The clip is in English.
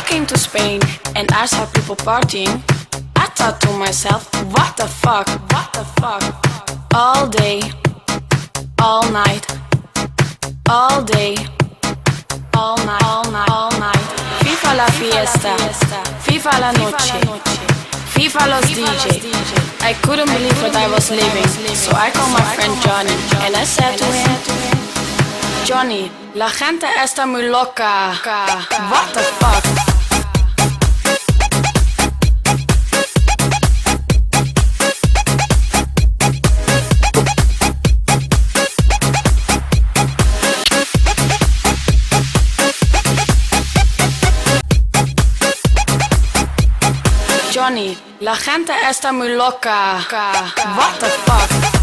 came to Spain and I saw people partying, I thought to myself, what the fuck, what the fuck? All day, all night, all day, all night, all night, all night. FIFA la fiesta, FIFA la noche, FIFA los DJ. I couldn't believe what I was living, so I called my friend Johnny and I said to him, Johnny, la gente está muy loca. What the fuck? Johnny, la gente está muy loca. What the fuck?